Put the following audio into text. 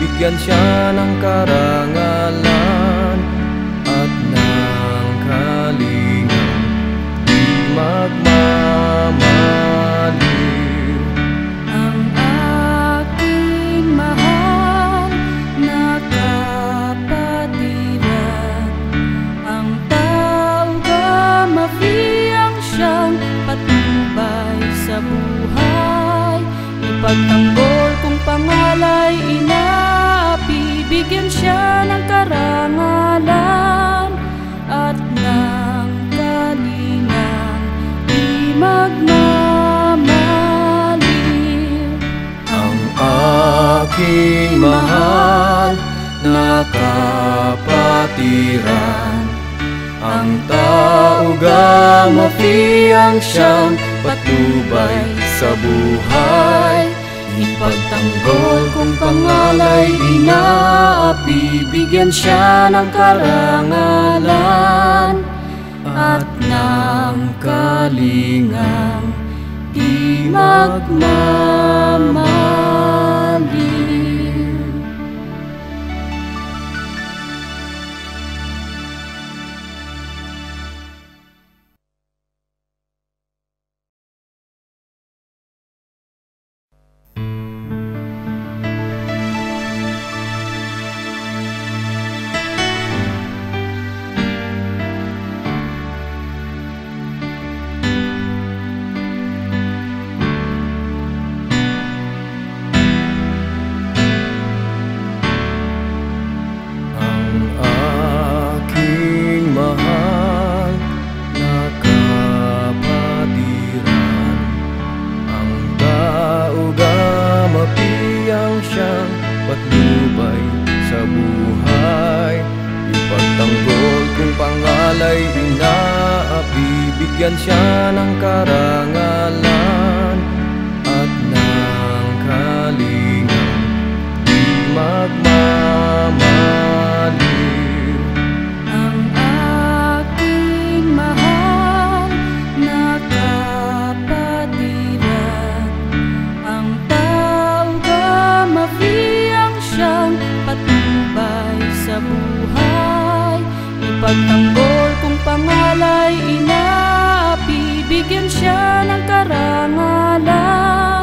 bigyan siya ng karangalan at ng kalingang di magmamaliw. Ang aking mahal na kapatiran, ang tauga mafiyang siyang patnubay sa buhay. Ipagtanggol kung pangalay inaapi, bigyan siya ng karangalan at ng kalingang di magmamaliw. Ang aking mahal na kapatiran, ang tauga mafiyang siyang patnubay sa buhay. Ipagtanggol kung pangalay inaapi, bigyan siya ng karangalan at ng kalingang di magmamaliw. Patnubay sa buhay. Ipagtanggol kung pangalay inaapi, bigyan siya ng karangalan at ng kalingang di magmamaliw. Ang aking mahal na kapatiran, ang tauga mafiyang siyang patnubay sa buhay. Ipagtanggol kung pangalay inaapi, bigyan siya ng karangalan